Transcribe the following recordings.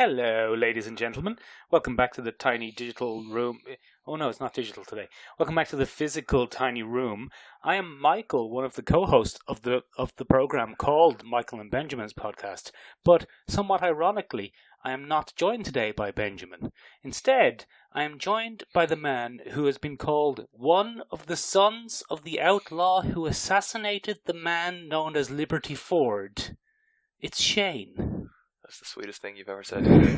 Hello, ladies and gentlemen. Welcome back to the tiny digital room. Oh no, it's not digital today. Welcome back to the physical tiny room. I am Michael, one of the co-hosts of the program called Michael and Benjamin's podcast. But somewhat ironically, I am not joined today by Benjamin. Instead, I am joined by the man who has been called one of the sons of the outlaw who assassinated the man known as Liberty Ford. It's Shane. That's the sweetest thing you've ever said to me.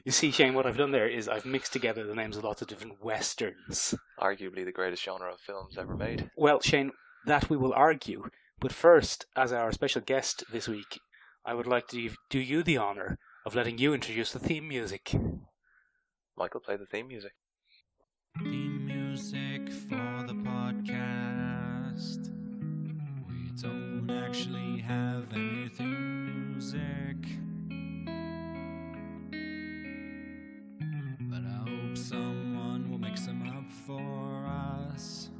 You see, Shane, what I've done there is I've mixed together the names of lots of different westerns. Arguably the greatest genre of films ever made. Well, Shane, that we will argue. But first, as our special guest this week, I would like to do you the honour of letting you introduce the theme music. Michael, play the theme music. Theme music for the podcast. We don't actually have any theme music, but I hope someone will make some up for us.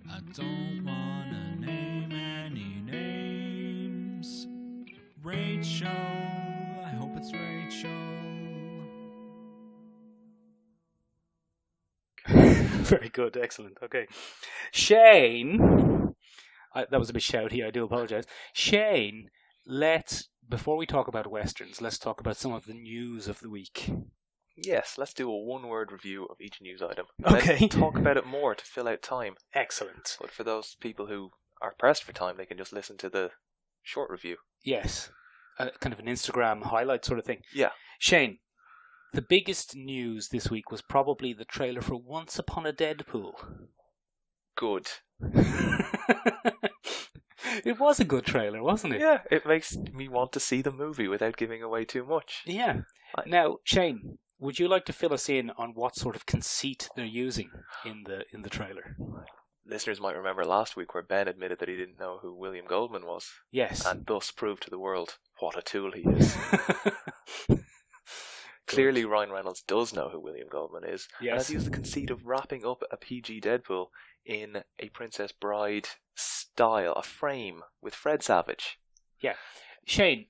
I don't wanna name any names. Rachel, I hope it's Rachel. Very good, excellent. Okay. Shane, that was a bit shouty, I do apologise. Shane, before we talk about westerns, let's talk about some of the news of the week. Yes, let's do a one-word review of each news item. Okay. Then talk about it more to fill out time. Excellent. But for those people who are pressed for time, they can just listen to the short review. Yes. Kind of an Instagram highlight sort of thing. Yeah. Shane, the biggest news this week was probably the trailer for Once Upon a Deadpool. Good. It was a good trailer, wasn't it? Yeah, it makes me want to see the movie without giving away too much. Yeah. Now, Shane, would you like to fill us in on what sort of conceit they're using in the trailer? Listeners might remember last week where Ben admitted that he didn't know who William Goldman was. Yes. And thus proved to the world what a tool he is. Clearly, Ryan Reynolds does know who William Goldman is. Yes. And has used the conceit of wrapping up a PG Deadpool in a Princess Bride style, a frame with Fred Savage. Yeah. Shane,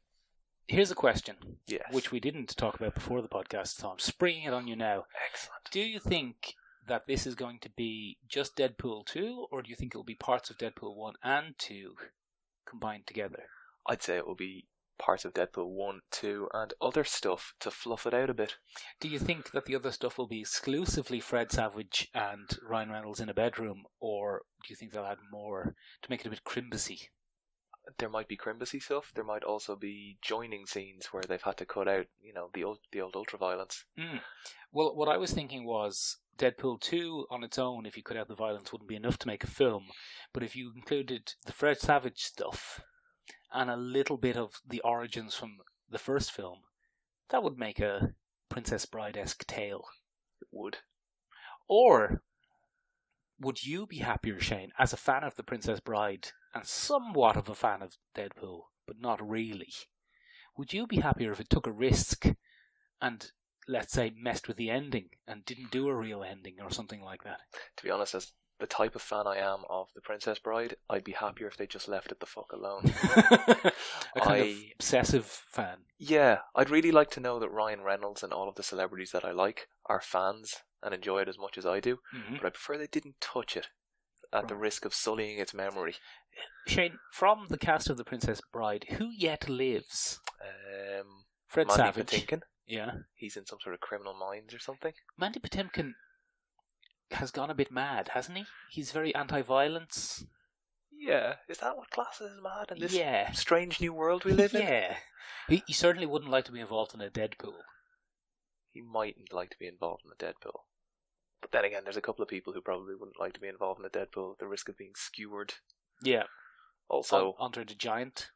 here's a question. Yes. Which we didn't talk about before the podcast, so I'm springing it on you now. Excellent. Do you think that this is going to be just Deadpool 2, or do you think it will be parts of Deadpool 1 and 2 combined together? I'd say it will be parts of Deadpool 1, 2 and other stuff to fluff it out a bit. Do you think that the other stuff will be exclusively Fred Savage and Ryan Reynolds in a bedroom, or do you think they'll add more to make it a bit Crimbassy? There might be Crimbassy stuff. There might also be joining scenes where they've had to cut out, the old ultra-violence. Well, what I was thinking was Deadpool 2 on its own, if you cut out the violence, wouldn't be enough to make a film. But if you included the Fred Savage stuff and a little bit of the origins from the first film, that would make a Princess Bride-esque tale. It would. Or would you be happier, Shane, as a fan of the Princess Bride and somewhat of a fan of Deadpool, but not really? Would you be happier if it took a risk and, let's say, messed with the ending and didn't do a real ending or something like that? To be honest, as the type of fan I am of The Princess Bride, I'd be happier if they just left it the fuck alone. A kind of obsessive fan. Yeah, I'd really like to know that Ryan Reynolds and all of the celebrities that I like are fans and enjoy it as much as I do, but I prefer they didn't touch it at the risk of sullying its memory. Shane, from the cast of The Princess Bride, who yet lives? Fred Mandy Savage. Patinkin. Yeah. He's in some sort of Criminal Minds or something. Mandy Patinkin has gone a bit mad, hasn't he? He's very anti-violence. Yeah, is that what classes as mad in this Yeah. strange new world we live in? Yeah. He certainly wouldn't like to be involved in a Deadpool. He mightn't like to be involved in a Deadpool. But then again, there's a couple of people who probably wouldn't like to be involved in a Deadpool at the risk of being skewered. Yeah. Also, Andre the Giant.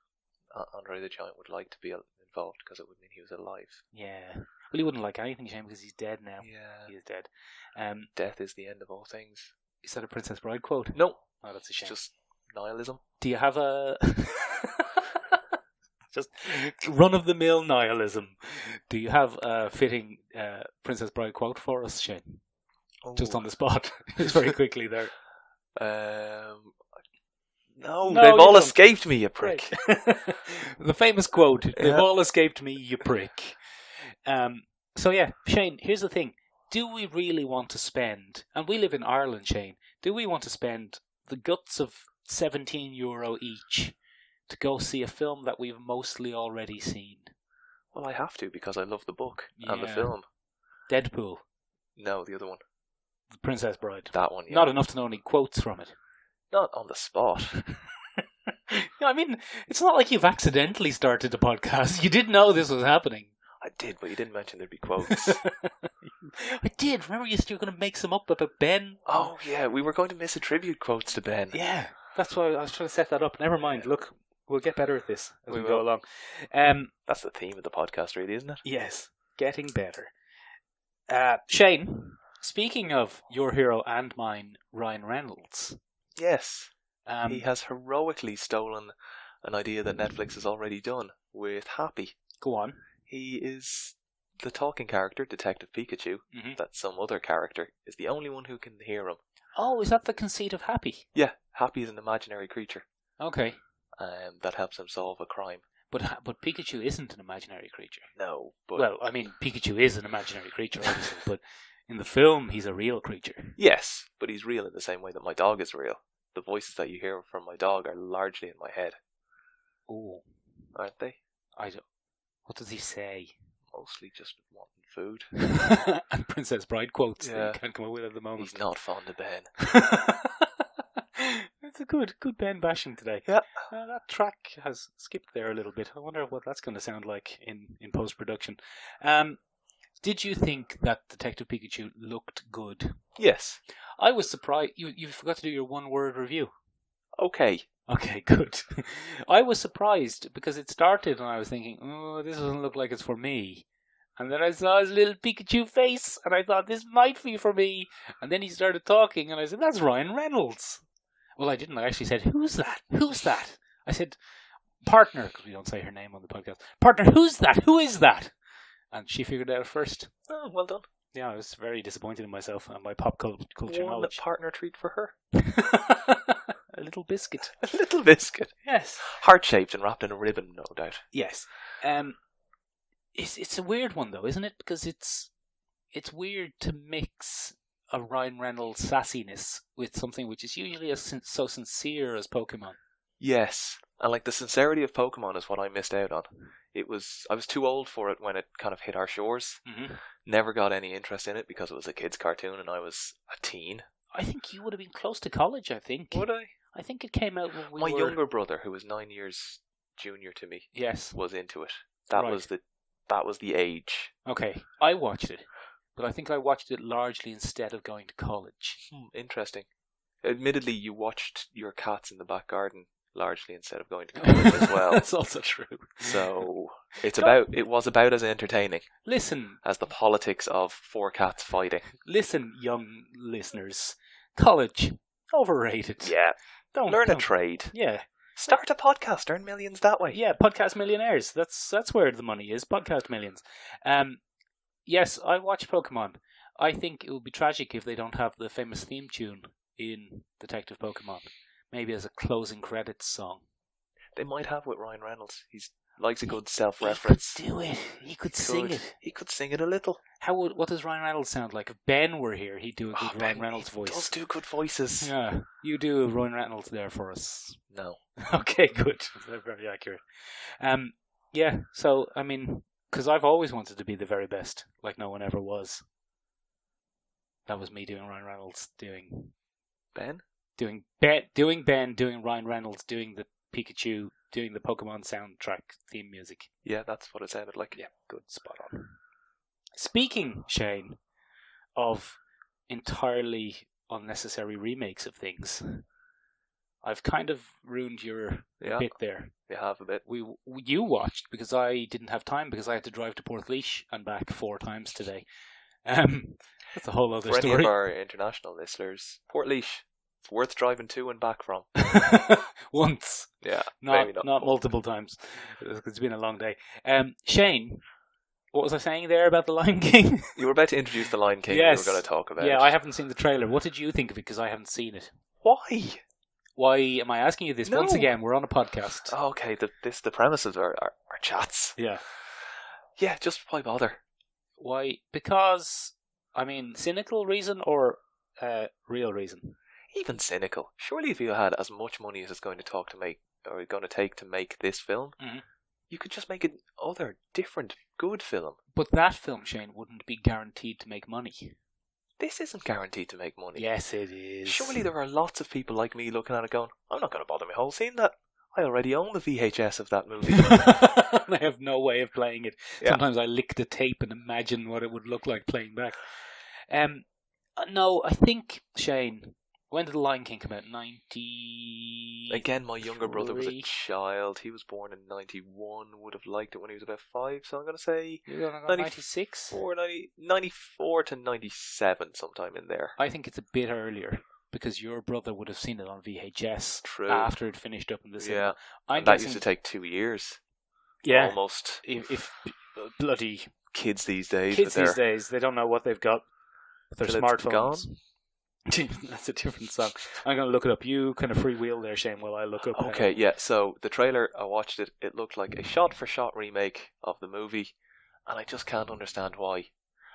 Andre the Giant would like to be involved because it would mean he was alive. Yeah. Well, he wouldn't like anything, Shane, because he's dead now. Yeah. He is dead. Death is the end of all things. Is that a Princess Bride quote? No. Oh, that's a shame. Just nihilism. Do you have a... Just run-of-the-mill nihilism. Do you have a fitting Princess Bride quote for us, Shane? Just on the spot. Just very quickly there. No, No, they've you all don't. escaped me, you prick. The famous quote, they've Yeah. all escaped me, you prick. So yeah, Shane, here's the thing. Do we really want to spend, and we live in Ireland, Shane, do we want to spend the guts of €17 each to go see a film that we've mostly already seen? Well, I have to because I love the book and the Yeah. film. Deadpool, No, the other one. The Princess Bride. That one, yeah. Not enough to know any quotes from it. Not on the spot. I mean, it's not like you've accidentally started the podcast. You didn't know this was happening. I did, but you didn't mention there'd be quotes. I did. Remember you were going to make some up about Ben? Oh, yeah, we were going to miss a tribute quotes to Ben. Yeah, that's why I was trying to set that up. Never mind. Look, we'll get better at this as we We go will. along. That's the theme of the podcast, really, isn't it? Yes, getting better. Shane, speaking of your hero and mine, Ryan Reynolds. Yes. Um, He has heroically stolen an idea that Netflix has already done with Happy. Go on. He is the talking character, Detective Pikachu, Mhm. that some other character is the only one who can hear him. Oh, is that the conceit of Happy? Yeah, Happy is an imaginary creature Okay. that helps him solve a crime. But Pikachu isn't an imaginary creature. No, but... Well, I mean, Pikachu is an imaginary creature, obviously, but in the film, he's a real creature. Yes, but he's real in the same way that my dog is real. The voices that you hear from my dog are largely in my head, Oh, aren't they? I don't. What does he say? Mostly just wanting food. And Princess Bride quotes that Yeah. you can't come up with at the moment. He's not fond of Ben. It's a good Ben bashing today. Yeah. That track has skipped there a little bit. I wonder what that's going to sound like in post production. Did you think that Detective Pikachu looked good? Yes. I was surprised. You forgot to do your one-word review. Okay. Okay, good. I was surprised because it started and I was thinking, oh, this doesn't look like it's for me. And then I saw his little Pikachu face and I thought, this might be for me. And then he started talking and I said, that's Ryan Reynolds. Well, I didn't. I actually said, who's that? Who's that? I said, partner, because we don't say her name on the podcast. Partner, who's that? Who is that? And she figured it out first. Oh, well done. Yeah, I was very disappointed in myself and my pop culture One knowledge. partner treat for her. A little biscuit. A little biscuit. Yes. Heart-shaped and wrapped in a ribbon, no doubt. Yes. It's a weird one though, isn't it? Because it's weird to mix a Ryan Reynolds sassiness with something which is usually so sincere as Pokemon. Yes. And like the sincerity of Pokemon is what I missed out on. I was too old for it when it kind of hit our shores. Mm-hmm. Never got any interest in it because it was a kid's cartoon and I was a teen. I think you would have been close to college, I think. Would I? I think it came out when we My were... younger brother, who was 9 years junior to me, Yes. was into it. That Right. was the age. Okay, I watched it. But I think I watched it largely instead of going to college. Interesting. Admittedly, you watched your cats in the back garden largely instead of going to college as well. That's also true. So it was about as entertaining Listen, as the politics of four cats fighting. young listeners. College, overrated. Yeah. Don't Learn a don't- trade. Yeah, Start a podcast, earn millions that way. yeah. Podcast millionaires. That's where the money is. Podcast millions. Yes, I watch Pokemon. I think it would be tragic if they don't have the famous theme tune in Detective Pokemon. Maybe as a closing credits song. They might have with Ryan Reynolds. He likes a good self-reference. He could do it. He could sing it. He could sing it a little. What does Ryan Reynolds sound like? If Ben were here, he'd do a good Ryan Reynolds voice. He does do good voices. Yeah, you do Ryan Reynolds there for us. No. Okay, good. They're very accurate. Yeah, so, I mean, because I've always wanted to be the very best, like no one ever was. That was me doing Ryan Reynolds, doing Ben, doing Ryan Reynolds, doing the Pikachu, doing the Pokemon soundtrack theme music. yeah, that's what it sounded like. Yeah, good, spot on. Speaking, Shane, of entirely unnecessary remakes of things, I've kind of ruined your Yeah. bit there. You have a bit. You watched because I didn't have time because I had to drive to Portlaoise and back 4 times today. That's a whole other For any story. of our international listeners, Portlaoise, it's worth driving to and back from. Once, Yeah, not maybe not multiple times. It's been a long day. Shane, what was I saying there about the Lion King? You were about to introduce the Lion King. Yes. We were going to talk about. Yeah, it. I haven't seen the trailer. What did you think of it? Because I haven't seen it. Why? Why am I asking you this? No. Once again, we're on a podcast. Okay, the premises are chats. Yeah. Yeah, just why bother? Why? Because, I mean, cynical reason or real reason? Even cynical. Surely if you had as much money as it's going to take to make this film, you could just make an other different good film. But that film, Shane, wouldn't be guaranteed to make money. This isn't guaranteed to make money. Yes, it is. Surely there are lots of people like me looking at it going, I'm not going to bother my whole scene that. I already own the VHS of that movie. I have no way of playing it. Yeah. Sometimes I lick the tape and imagine what it would look like playing back. No, I think, Shane, when did The Lion King come out? 90... Again, my younger brother was a child. He was born in 91, would have liked it when he was about 5, so I'm going to say... You're going to go 96? 94 to 97, sometime in there. I think it's a bit earlier, because your brother would have seen it on VHS after it finished up in the cinema. Yeah, that used to take 2 years. Yeah. Almost. If bloody... Kids these days. They don't know what they've got with their smartphones. That's a different song. I'm going to look it up. You kind of freewheel there, Shane, while I look up. Okay, yeah. So the trailer, I watched it. It looked like a shot-for-shot remake of the movie, and I just can't understand why.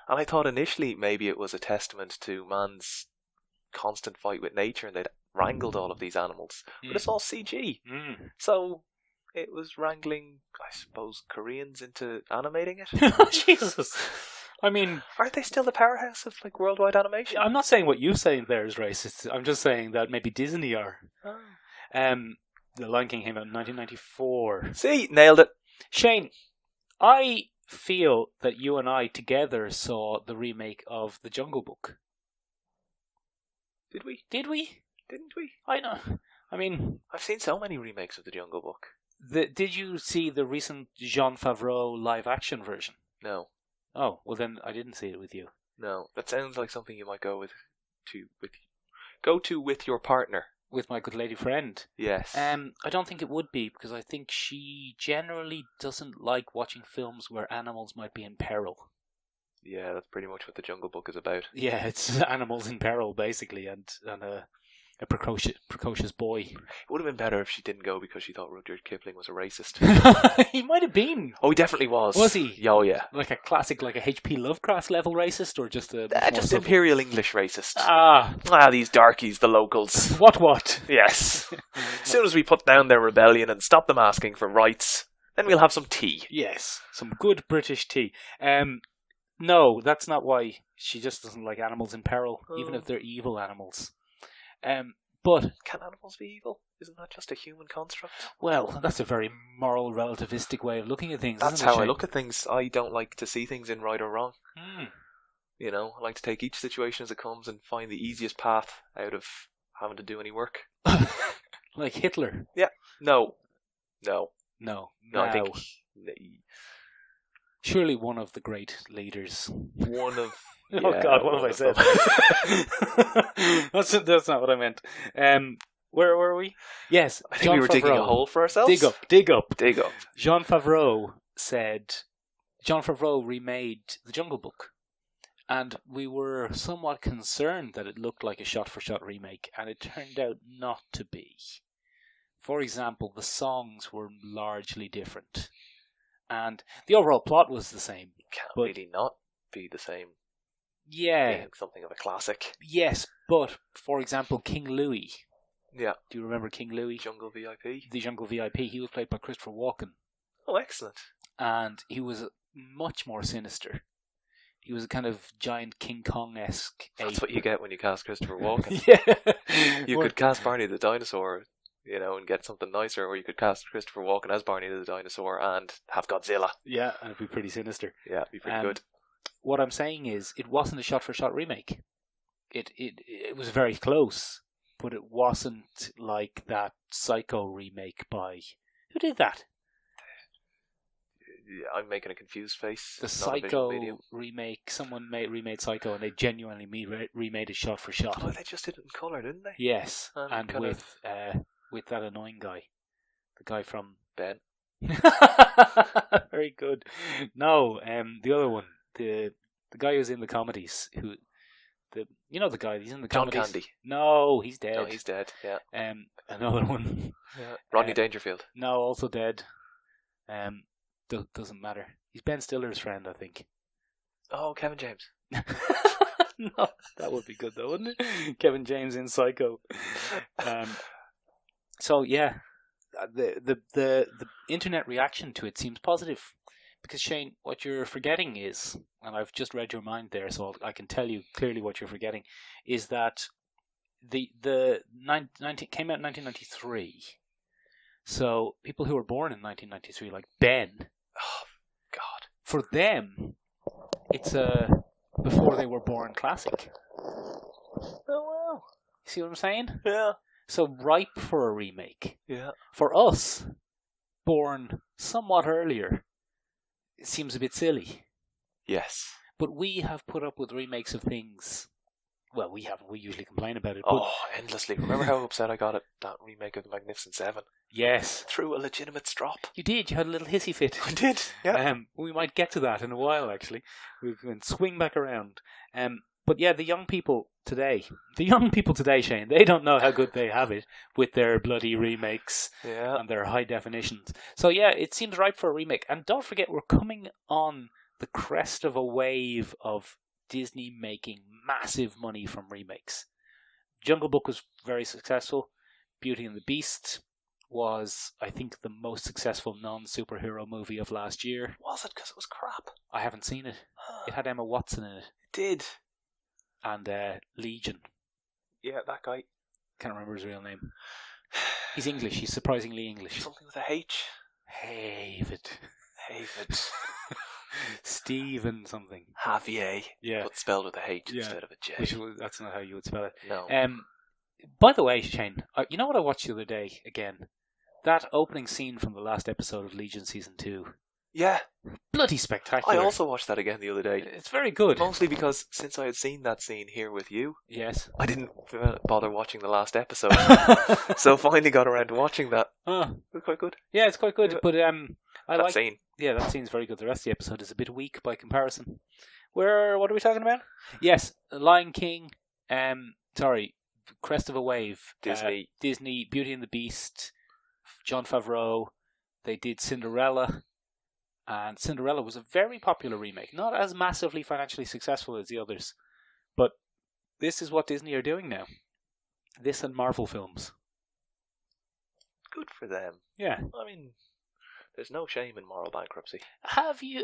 And I thought initially maybe it was a testament to man's constant fight with nature, and they'd wrangled all of these animals. But it's all CG. So it was wrangling, I suppose, Koreans into animating it. Jesus. I mean... Aren't they still the powerhouse of like worldwide animation? I'm not saying what you're saying there is racist. I'm just saying that maybe Disney are. Oh. The Lion King came out in 1994. See, nailed it. Shane, I feel that you and I together saw the remake of The Jungle Book. Did we? Did we? Didn't we? I know. I mean... I've seen so many remakes of The Jungle Book. Did you see the recent Jon Favreau live-action version? No. Oh, well then I didn't see it with you. No, that sounds like something you might go to with your partner. With my good lady friend. Yes. I don't think it would be, because I think she generally doesn't like watching films where animals might be in peril. Yeah, that's pretty much what The Jungle Book is about. Yeah, it's animals in peril, basically, and a precocious boy. It would have been better if she didn't go because she thought Rudyard Kipling was a racist. He might have been. Oh, he definitely was. Was he? Oh, yeah. Like a classic, like a H.P. Lovecraft level racist, or just a... just Imperial English racist. Ah, these darkies, the locals. What? Yes. As soon as we put down their rebellion and stop them asking for rights, then we'll have some tea. Yes, some good British tea. No, that's not why. She just doesn't like animals in peril, even if they're evil animals. But can animals be evil? Isn't that just a human construct? Well, that's a very moral, relativistic way of looking at things. That's isn't it, how I Shane? look at things. I don't like to see things in right or wrong. Mm. You know, I like to take each situation as it comes and find the easiest path out of having to do any work. Like Hitler? Yeah. No. I think... Surely one of the great leaders. One of... Yeah, oh God, what have I said? That's not what I meant. Where were we? Yes, I think we were digging a hole for ourselves. Dig up. Jon Favreau remade The Jungle Book, and we were somewhat concerned that it looked like a shot-for-shot remake, and it turned out not to be. For example, the songs were largely different, and the overall plot was the same. Can't really not be the same. Yeah. Being something of a classic. Yes, but, for example, King Louis. Yeah. Do you remember King Louis? Jungle VIP. The Jungle VIP. He was played by Christopher Walken. Oh, excellent. And he was much more sinister. He was a kind of giant King Kong-esque ape. That's what you get when you cast Christopher Walken. Yeah. You could cast Barney the dinosaur, you know, and get something nicer, or you could cast Christopher Walken as Barney the dinosaur and have Godzilla. Yeah, and it'd be pretty sinister. Yeah, it'd be pretty good. What I'm saying is, it wasn't a shot-for-shot remake. It was very close, but it wasn't like that Psycho remake by... Who did that? Yeah, I'm making a confused face. The Psycho remake. Someone remade Psycho, and they genuinely remade it shot-for-shot. Oh, they just did it in colour, didn't they? Yes, and with that annoying guy. The guy from... Ben. Very good. No, the other one. The guy who's in the comedies, You know the guy. He's in the John comedies. Candy. No, he's dead. No, he's dead. Yeah. Another one. Yeah. Rodney Dangerfield. No, also dead. Doesn't matter. He's Ben Stiller's friend, I think. Oh, Kevin James. No, that would be good though, wouldn't it? Kevin James in Psycho. So yeah, the internet reaction to it seems positive, because Shane, what you're forgetting is, and I've just read your mind there, so I can tell you clearly what you're forgetting, is that the came out in 1993. So people who were born in 1993, like Ben, Oh God, for them, it's a before they were born classic. oh wow, See what I'm saying? yeah, So ripe for a remake. yeah. For us, born somewhat earlier, it seems a bit silly. Yes. But we have put up with remakes of things. Well, we haven't. We usually complain about it. Oh, endlessly. Remember how upset I got at that remake of The Magnificent Seven? Yes. Through a legitimate strop. You did. You had a little hissy fit. I did, yeah. We might get to that in a while, actually. We can swing back around. But yeah, the young people today, Shane, they don't know how good they have it with their bloody remakes Yeah. and their high definitions. So yeah, it seems ripe for a remake. And don't forget, we're coming on the crest of a wave of Disney making massive money from remakes. Jungle Book was very successful. Beauty and the Beast was, I think, the most successful non-superhero movie of last year. Was it? Because it was crap. I haven't seen it. It had Emma Watson in it. It did. And Legion. Yeah, that guy. Can't remember his real name. He's English. He's surprisingly English. Something with a H. David. David. Stephen something. Javier. Yeah. But spelled with a H Yeah. instead of a J. That's not how you would spell it. No. By the way, Shane, you know what I watched the other day again? That opening scene from the last episode of Legion Season 2. Yeah. Bloody spectacular. I also watched that again the other day. It's very good. Mostly because since I had seen that scene here with you, Yes. I didn't bother watching the last episode. So finally got around to watching that. Oh, It was quite good. yeah, it's quite good. Yeah. But I That like. scene. Yeah, that scene's very good. The rest of the episode is a bit weak by comparison. What are we talking about? Yes, Lion King. Crest of a Wave. Disney. Disney, Beauty and the Beast. Jon Favreau. They did Cinderella. And Cinderella was a very popular remake. Not as massively financially successful as the others. But this is what Disney are doing now. This and Marvel films. Good for them. Yeah. I mean, there's no shame in moral bankruptcy. Have you...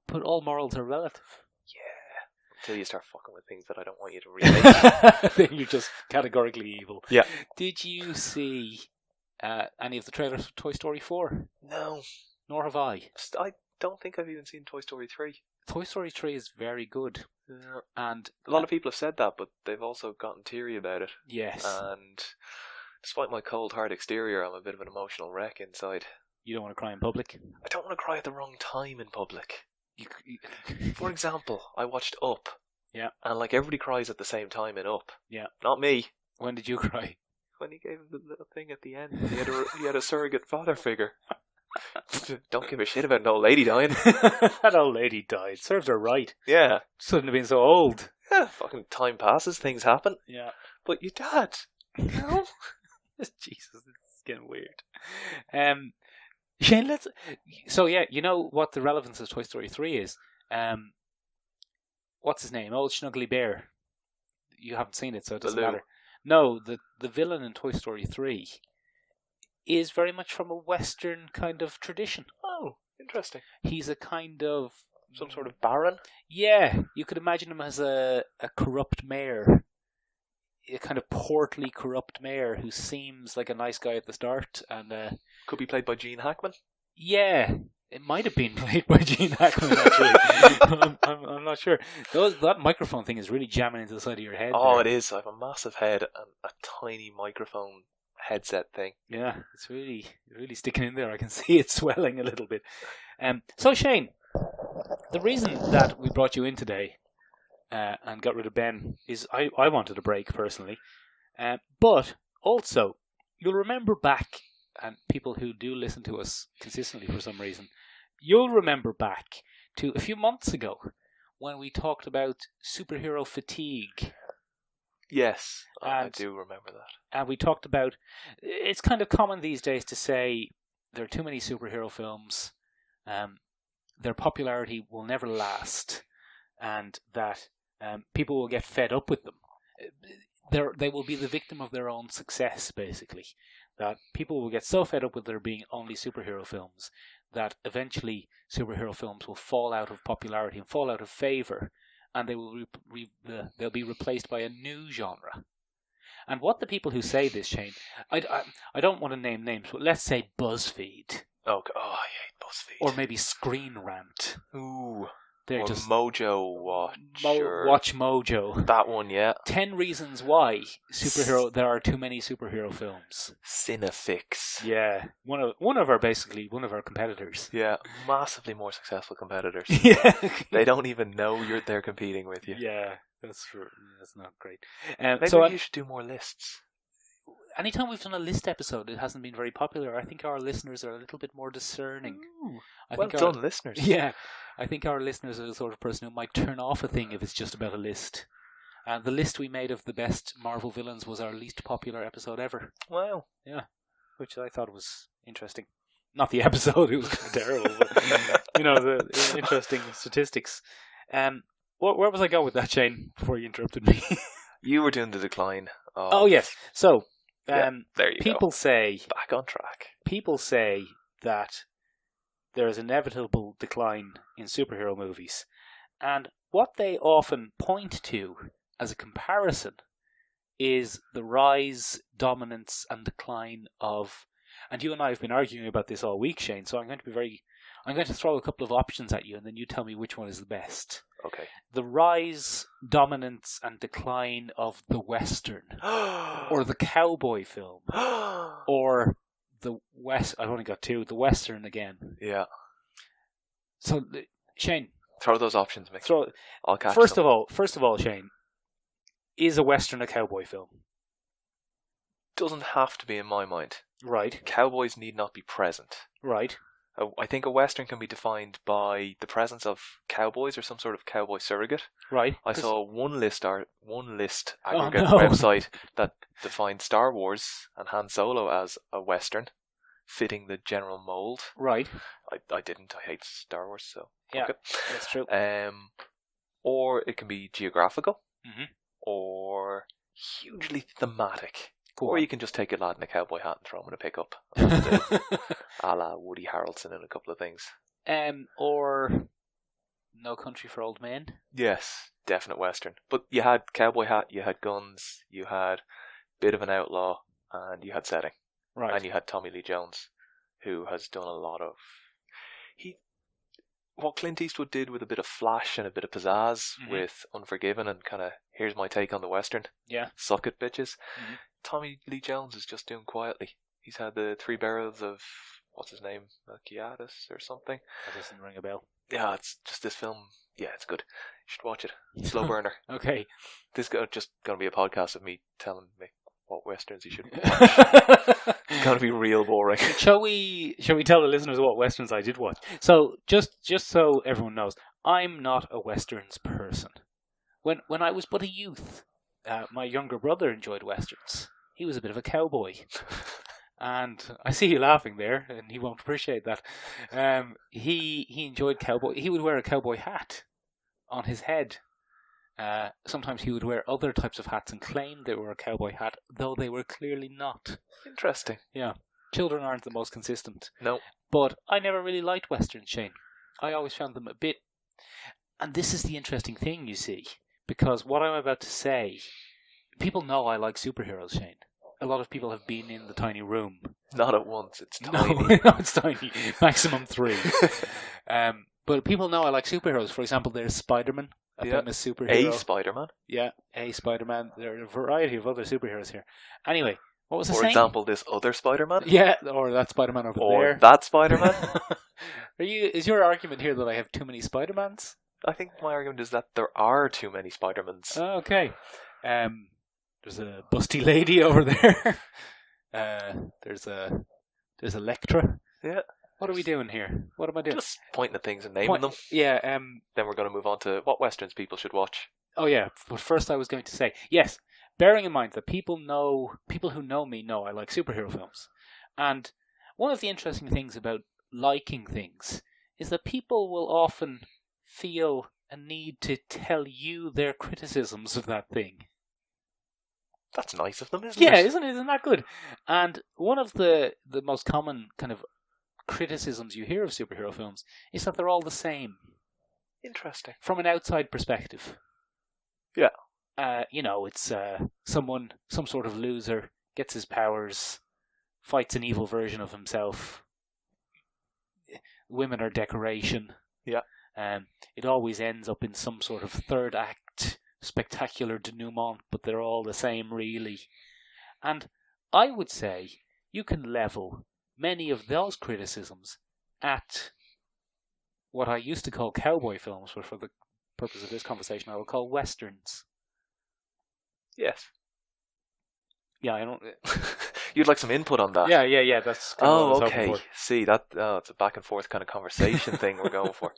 But all morals are relative. Yeah. Until you start fucking with things that I don't want you to remake. Then you're just categorically evil. Yeah. Did you see any of the trailers for Toy Story 4? No. Nor have I. I don't think I've even seen Toy Story 3. Toy Story 3 is very good. Yeah. And A lot of people have said that, but they've also gotten teary about it. yes, And despite my cold, hard exterior, I'm a bit of an emotional wreck inside. you don't want to cry in public. I don't want to cry at the wrong time in public. You, For example, I watched Up. Yeah. And like everybody cries at the same time in Up. Yeah. Not me. when did you cry? When he gave him the little thing at the end, he had a surrogate father figure. Don't give a shit about an old lady dying. That old lady died. Served her right. Yeah. Shouldn't have been so old. Yeah, fucking time passes, things happen. Yeah. But your dad, no. Jesus, it's getting weird. Shane, So yeah, you know what the relevance of Toy Story 3 is? What's his name? Old Snuggly Bear. You haven't seen it, so it doesn't Baloo. matter. No, the villain in Toy Story 3 is very much from a Western kind of tradition. Oh, interesting. He's a kind of... Some sort of baron? Yeah, you could imagine him as a corrupt mayor. A kind of portly, corrupt mayor who seems like a nice guy at the start. And Could be played by Gene Hackman. yeah, it might have been played by Gene Hackman, actually. I'm not sure. That microphone thing is really jamming into the side of your head. Oh, there. it is. I have a massive head and a tiny microphone headset thing. Yeah, it's really sticking in there. I can see it swelling a little bit. So, Shane, the reason that we brought you in today and got rid of Ben is I wanted a break personally. But also, you'll remember back, and people who do listen to us consistently for some reason, you'll remember back to a few months ago when we talked about superhero fatigue. Yes, I And- do remember that. And we talked about, it's kind of common these days to say there are too many superhero films, their popularity will never last, and that people will get fed up with them. They will be the victim of their own success, basically. That people will get so fed up with there being only superhero films that eventually superhero films will fall out of popularity and fall out of favour, and they will they'll be replaced by a new genre. And what the people who say this, Shane, I don't want to name names, but let's say BuzzFeed. Oh, I hate BuzzFeed. Or maybe Screen Rant. Ooh. They're Or just Mojo Watch. Watch Mojo. That one, yeah. 10 reasons why there are too many superhero films. Cinefix. Yeah, one of our competitors. Yeah, massively more successful competitors. Yeah, They don't even know they're competing with you. yeah, that's not great. Maybe So you should do more lists. anytime we've done a list episode, it hasn't been very popular. I think our listeners are a little bit more discerning. Ooh, I well think done, listeners. Yeah, I think our listeners are the sort of person who might turn off a thing if it's just about a list. And the list we made of the best Marvel villains was our least popular episode ever. Wow. Yeah, which I thought was interesting. Not the episode; it was terrible. But, the interesting statistics. Where was I going with that, Shane? Before you interrupted me. You were doing the decline. Oh yes. So, there you people go. say Back on track. people say that there is inevitable decline in superhero movies, and what they often point to as a comparison is the rise, dominance, and decline of. And you and I have been arguing about this all week, Shane. So I'm going to throw a couple of options at you, and then you tell me which one is the best. Okay. The rise, dominance, and decline of the Western, or the cowboy film, or the West. I've only got two. The Western again. Yeah. So, Shane, Throw those options, Mick. I'll catch First them. of all, Shane, is a Western a cowboy film? Doesn't have to be in my mind. Right. Cowboys need not be present. Right. I think a Western can be defined by the presence of cowboys or some sort of cowboy surrogate. Right. I saw one list aggregate no. website that defined Star Wars and Han Solo as a Western, fitting the general mold. Right. I didn't. I hate Star Wars, so Yeah, okay. that's true. Or it can be geographical, Mhm. or hugely thematic. Go Or on. you can just take a lad in a cowboy hat and throw him in a pickup. A la Woody Harrelson in a couple of things. Or No Country for Old Men. Yes, definite Western. But you had cowboy hat, you had guns, you had bit of an outlaw, and you had setting. Right. And you had Tommy Lee Jones, who has done a lot of... What Clint Eastwood did with a bit of flash and a bit of pizzazz Mhm. with Unforgiven and kind of, here's my take on the Western. Yeah. Suck it, bitches. Mhm. Tommy Lee Jones is just doing quietly. He's had the 3 Barrels of, what's his name, Melquiades or something. That doesn't ring a bell. Yeah, it's just this film. Yeah, it's good. You should watch it. Slow burner. Okay. This is just going to be a podcast of me telling Mick what westerns he should watch. It's going to be real boring. Shall we tell the listeners what westerns I did watch? So just so everyone knows, I'm not a westerns person. When I was but a youth, my younger brother enjoyed westerns. He was a bit of a cowboy. And I see you laughing there, and he won't appreciate that. He enjoyed cowboy. He would wear a cowboy hat on his head. Sometimes he would wear other types of hats and claim they were a cowboy hat, though they were clearly not. Interesting. Yeah, children aren't the most consistent. No. But I never really liked westerns, Shane. I always found them a bit... And this is the interesting thing, you see, because what I'm about to say, people know I like superheroes, Shane. A lot of people have been in the tiny room. Not at once. It's No, tiny. no, it's tiny. Maximum 3. But people know I like superheroes. For example, there's Spider-Man, a Yeah. famous superhero. A Spider-Man. Yeah, a Spider-Man. There are a variety of other superheroes here. Anyway, what was I For saying? example, this other Spider-Man. Yeah, or that Spider-Man over Or there. that Spider-Man. Is your argument here that I have too many Spider-Mans? I think my argument is that there are too many Spider-Mans. Oh, okay. There's a busty lady over there. There's Electra. Yeah. What are we doing here? What am I doing? Just pointing at things and naming them. Yeah. Then we're going to move on to what westerns people should watch. Oh yeah. But first, I was going to say yes. Bearing in mind that people who know me know I like superhero films, and one of the interesting things about liking things is that people will often feel a need to tell you their criticisms of that thing. That's nice of them, isn't it? Yeah, isn't it? Isn't that good? And one of the most common kind of criticisms you hear of superhero films is that they're all the same. Interesting. From an outside perspective. Yeah. It's some sort of loser, gets his powers, fights an evil version of himself. Women are decoration. Yeah. It always ends up in some sort of third act spectacular denouement, but they're all the same, really. And I would say you can level many of those criticisms at what I used to call cowboy films, but for the purpose of this conversation, I will call westerns. Yes. Yeah, I don't. You'd like some input on that? Yeah. That's kind of what I was okay. hoping for. See that? It's a back and forth kind of conversation thing we're going for.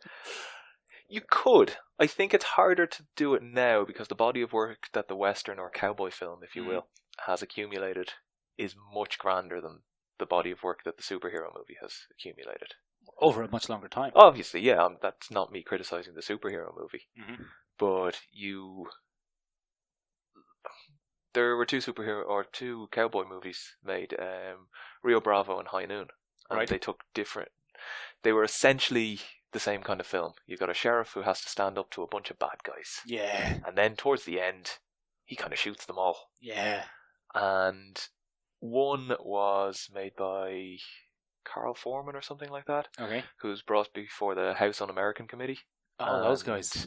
You could. I think it's harder to do it now because the body of work that the western or cowboy film, if you will, has accumulated is much grander than the body of work that the superhero movie has accumulated. Over a much longer time. Obviously, yeah. That's not me criticizing the superhero movie, but there were two cowboy movies made, Rio Bravo and High Noon, and Right. they took different. They were essentially the same kind of film. You got a sheriff who has to stand up to a bunch of bad guys. Yeah. And then towards the end, he kind of shoots them all. Yeah. And one was made by Carl Foreman or something like that. Okay. Who's brought before the House Un-American Committee. Oh, those guys.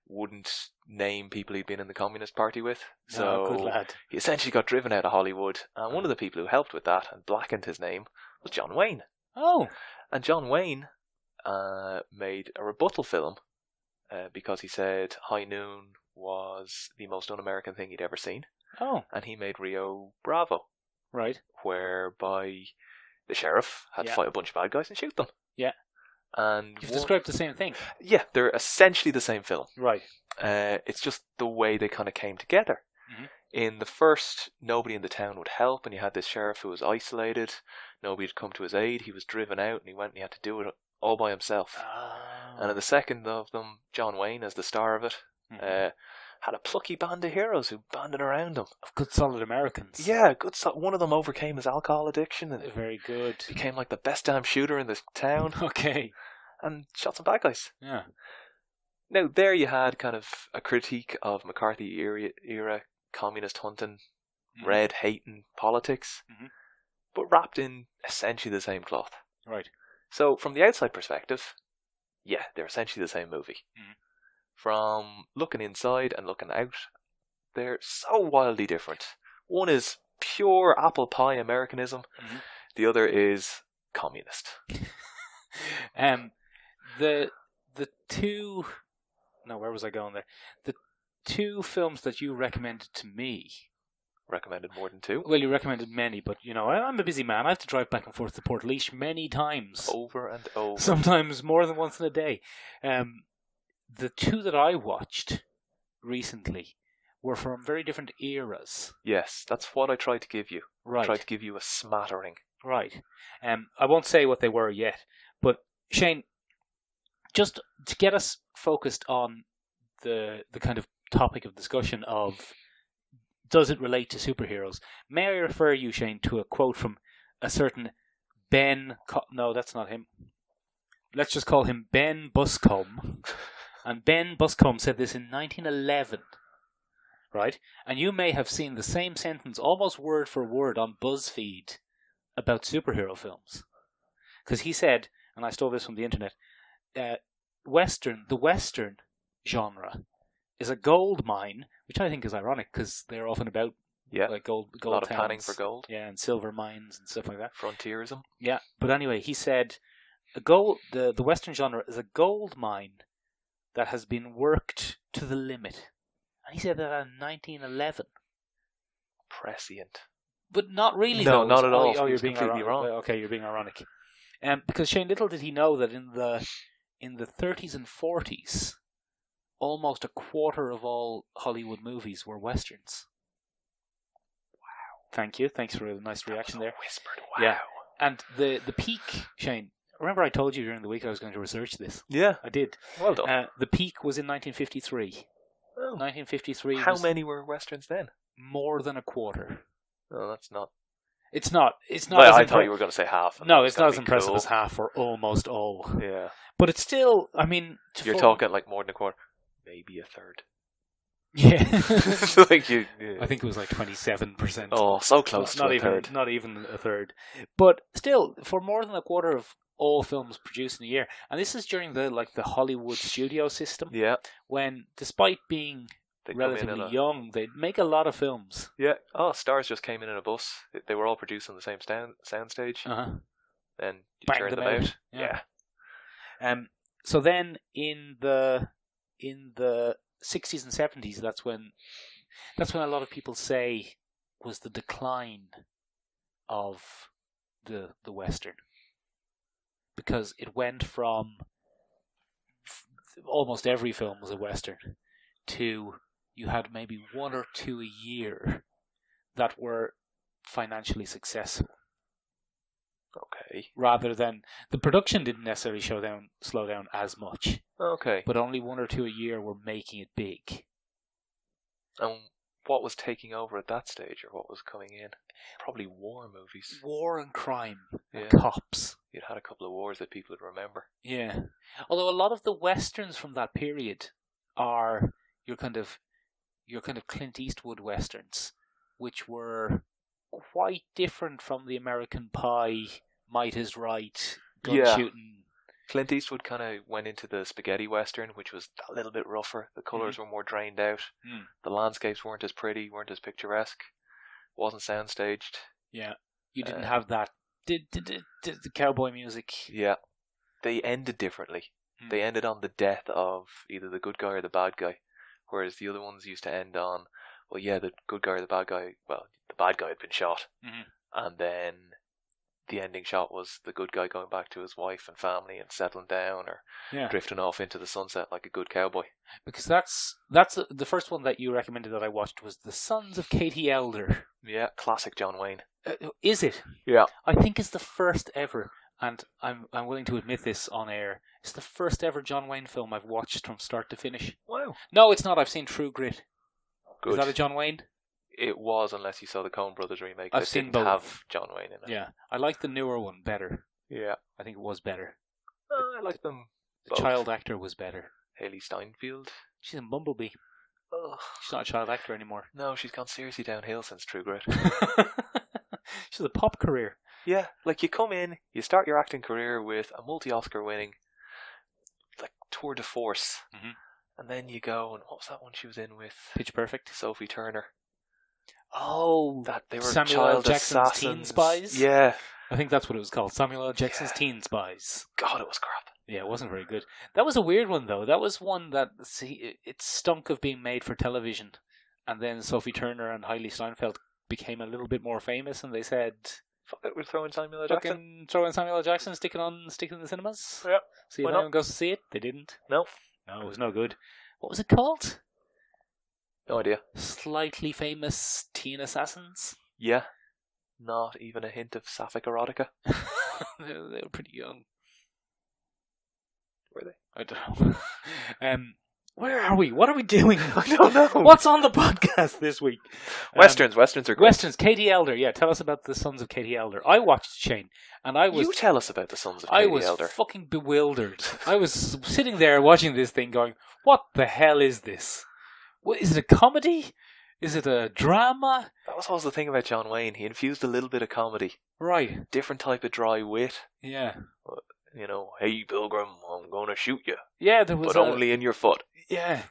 Wouldn't name people he'd been in the Communist Party with. So good lad. He essentially got driven out of Hollywood. And one of the people who helped with that and blackened his name was John Wayne. Oh. And John Wayne made a rebuttal film because he said High Noon was the most un-American thing he'd ever seen. Oh. And he made Rio Bravo. Right. Whereby the sheriff had to fight a bunch of bad guys and shoot them. Yeah. And you've described the same thing. Yeah, they're essentially the same film. Right. It's just the way they kind of came together. In the first, nobody in the town would help, and you had this sheriff who was isolated. Nobody had come to his aid. He was driven out, and he went and he had to do it all by himself. Oh. And in the second of them, John Wayne, as the star of it, had a plucky band of heroes who banded around him. Of good solid Americans. Yeah, good. One of them overcame his alcohol addiction and very good. Became like the best damn shooter in this town. Okay. And shot some bad guys. Yeah. Now there you had kind of a critique of McCarthy era communist hunting, red hating politics, but wrapped in essentially the same cloth. Right. So from the outside perspective, yeah, they're essentially the same movie. From looking inside and looking out, they're so wildly different. One is pure apple pie Americanism. The other is communist. The two... No, where was I going there? The two films that you recommended to me... Recommended more than two? Well, you recommended many, but, I'm a busy man. I have to drive back and forth to Portlaoise many times. Over and over. Sometimes more than once in a day. The two that I watched recently were from very different eras. Yes, that's what I tried to give you. Right. I tried to give you a smattering. Right. I won't say what they were yet, but Shane, just to get us focused on the kind of topic of discussion of does it relate to superheroes, may I refer you, Shane, to a quote from a certain no, that's not him. Let's just call him Ben Buscombe. And Ben Buscombe said this in 1911, right? And you may have seen the same sentence, almost word for word, on BuzzFeed about superhero films. Because he said, and I stole this from the internet, the Western genre is a gold mine, which I think is ironic because they're often about like gold a lot towns, of panning for gold. Yeah, and silver mines and stuff like that. Frontierism. Yeah, but anyway, he said the Western genre is a gold mine that has been worked to the limit. And he said that in 1911. Prescient. But not really, No, though. not at all. Oh, you're He's being completely ironic. wrong. Okay, you're being ironic. Because Shane, little did he know that in the 30s and 40s, almost a quarter of all Hollywood movies were westerns. Wow! Thank you. Thanks for a nice reaction there. Whispered wow. Yeah. And the peak, Shane. Remember, I told you during the week I was going to research this. Yeah, I did. well done. The peak was in 1953. Oh. 1953. How many were westerns then? More than a quarter. Oh, that's not. It's not. It's not. Well, as I thought you were going to say half. No, it's not as impressive as half or almost all. Yeah, but it's still. I mean, you're talking like more than a quarter, maybe a third. Yeah, like you. Yeah. I think it was like 27%. Oh, so close to not a even, third. Not even a third. But still, for more than a quarter of all films produced in a year, and this is during the Hollywood studio system. Yeah. When, despite being relatively young, they'd make a lot of films. Yeah. Oh, stars just came in a bus. They were all produced on the same soundstage. Then you Bang turned them out. Yeah. So then in the 60s and 70s, that's when a lot of people say was the decline of the Western, because it went from almost every film was a Western to you had maybe one or two a year that were financially successful. Okay. Rather than the production didn't necessarily slow down as much. Okay. But only one or two a year were making it big. And what was taking over at that stage, or what was coming in? Probably war movies. War and crime. Yeah. And cops. You'd had a couple of wars that people would remember. Yeah. Although a lot of the westerns from that period are your kind of Clint Eastwood westerns, which were quite different from the American Pie, Might is Right, gun shooting. Clint Eastwood kind of went into the spaghetti western, which was a little bit rougher. The colours were more drained out. The landscapes weren't as pretty, weren't as picturesque. Wasn't soundstaged. Yeah, you didn't have that. Did the cowboy music? Yeah, they ended differently. They ended on the death of either the good guy or the bad guy, whereas the other ones used to end on, well, yeah, the good guy or the bad guy. Well, the bad guy had been shot, and then the ending shot was the good guy going back to his wife and family and settling down, or drifting off into the sunset like a good cowboy. Because that's the first one that you recommended that I watched was The Sons of Katie Elder. Yeah, classic John Wayne. Is it? Yeah. I think it's the first ever, and I'm willing to admit this on air. It's the first ever John Wayne film I've watched from start to finish. Wow. No, it's not. I've seen True Grit. Good. Is that a John Wayne? It was, unless you saw the Coen Brothers remake. I've seen didn't both. Have John Wayne in it. Yeah, I like the newer one better. Yeah, I think it was better. I like them. The child actor was better. Haley Steinfeld. She's in Bumblebee. Ugh. She's not a child actor anymore. No, she's gone seriously downhill since True Grit. She's a pop career. Yeah, like you come in, you start your acting career with a multi-Oscar winning, like tour de force, and then you go, and what was that one she was in with? Pitch Perfect. Sophie Turner. Oh, that they were Samuel L. Jackson's assassins. Teen Spies. Yeah, I think that's what it was called. Samuel L. Jackson's Teen Spies. God, it was crap. Yeah, it wasn't very good. That was a weird one, though. That was one that it stunk of being made for television, and then Sophie Turner and Hailey Steinfeld became a little bit more famous, and they said, "Fuck it, we're throwing Samuel L. Jackson. Throw in Samuel L. Jackson, stick it in the cinemas. Yeah, see if anyone goes to see it." They didn't. No, it was no good. What was it called? No idea. Slightly Famous Teen Assassins. Yeah, not even a hint of sapphic erotica. They were pretty young. Were they? I don't know. Where are we? What are we doing? I don't know. What's on the podcast this week? Westerns are great. Westerns. Katie Elder. Yeah, tell us about the Sons of Katie Elder. I watched Shane, and I was. You tell us about the Sons of Katie Elder. I was fucking bewildered. I was sitting there watching this thing, going, "What the hell is this? Is it a comedy? Is it a drama?" That was always the thing about John Wayne. He infused a little bit of comedy. Right. Different type of dry wit. Yeah. You know, hey Pilgrim, I'm going to shoot you. Yeah, there was. But only in your foot. Yeah.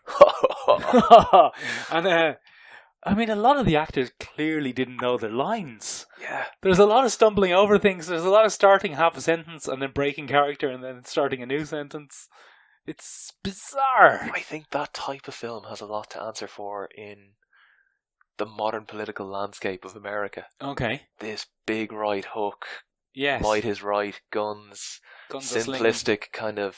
And I mean, a lot of the actors clearly didn't know their lines. Yeah. There's a lot of stumbling over things. There's a lot of starting half a sentence and then breaking character and then starting a new sentence. It's bizarre. I think that type of film has a lot to answer for in the modern political landscape of America. Okay. This big right hook, Yes. Might is right. Guns. Guns a slinging. Simplistic kind of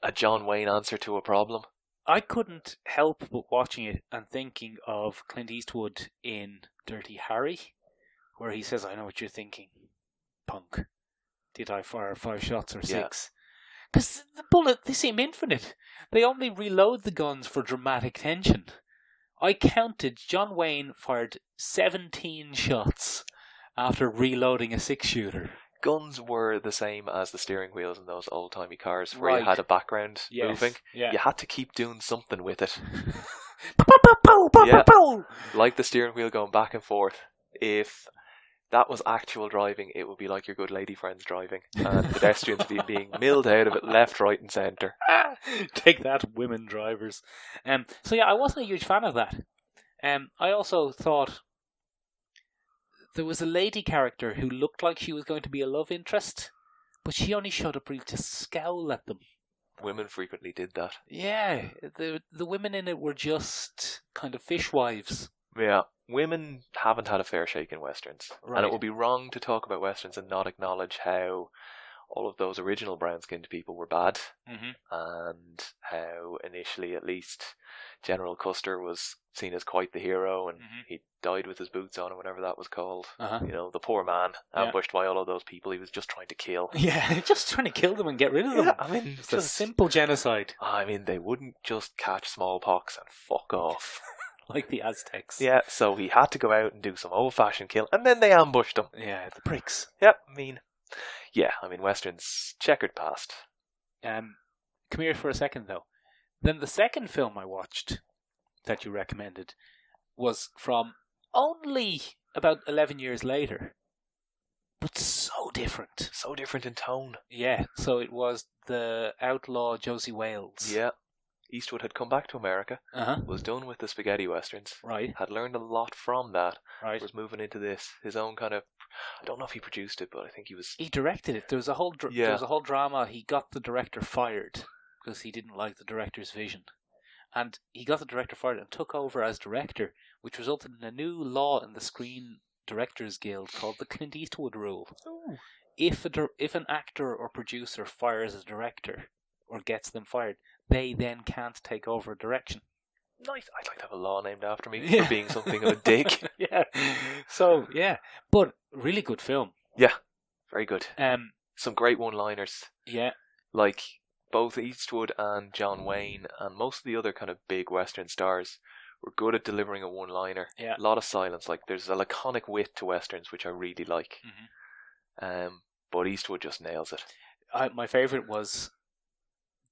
a John Wayne answer to a problem. I couldn't help but watching it and thinking of Clint Eastwood in Dirty Harry, where he says, "I know what you're thinking, punk. Did I fire 5 shots or 6? Because the bullet, they seem infinite. They only reload the guns for dramatic tension. I counted John Wayne fired 17 shots after reloading a 6-shooter. Guns were the same as the steering wheels in those old-timey cars where Right. you had a background Yes, moving. yeah. You had to keep doing something with it. Yeah. Like the steering wheel going back and forth. If that was actual driving, it would be like your good lady friends driving. And pedestrians would be being milled out of it left, right and centre. Take that, women drivers. So yeah, I wasn't a huge fan of that. I also thought there was a lady character who looked like she was going to be a love interest, but she only showed up really to scowl at them. Women frequently did that. Yeah, the women in it were just kind of fishwives. Yeah, women haven't had a fair shake in westerns. Right. And it would be wrong to talk about westerns and not acknowledge how all of those original brown-skinned people were bad. Mm-hmm. And how initially, at least, General Custer was seen as quite the hero, and he died with his boots on, or whatever that was called. Uh-huh. You know, the poor man, ambushed by all of those people he was just trying to kill. Yeah, just trying to kill them and get rid of them. Yeah, I mean, It's a simple genocide. I mean, they wouldn't just catch smallpox and fuck off. Like the Aztecs. Yeah, so he had to go out and do some old-fashioned kill, and then they ambushed him. Yeah, the pricks. Yeah, I mean, westerns, checkered past. Come here for a second, though. Then the second film I watched that you recommended was from only about 11 years later, but so different. So different in tone. Yeah, so it was the outlaw Josie Wales. Yeah. Eastwood had come back to America, Uh-huh. was done with the spaghetti westerns, Right, had learned a lot from that, right. was moving into this, his own kind of, I don't know if he produced it, but I think he was... He directed it. There was a whole drama. He got the director fired because he didn't like the director's vision. And he got the director fired and took over as director, which resulted in a new law in the Screen Directors Guild called the Clint Eastwood Rule. Ooh. If an actor or producer fires a director or gets them fired, they then can't take over direction. Nice. I'd like to have a law named after me Yeah. for being something of a dick. Yeah. So, yeah. But really good film. Yeah, very good. Um. Some great one-liners. Yeah. Like, both Eastwood and John Wayne and most of the other kind of big Western stars were good at delivering a one-liner. Yeah. A lot of silence. Like, there's a laconic wit to Westerns, which I really like. Mm-hmm. But Eastwood just nails it. My favourite was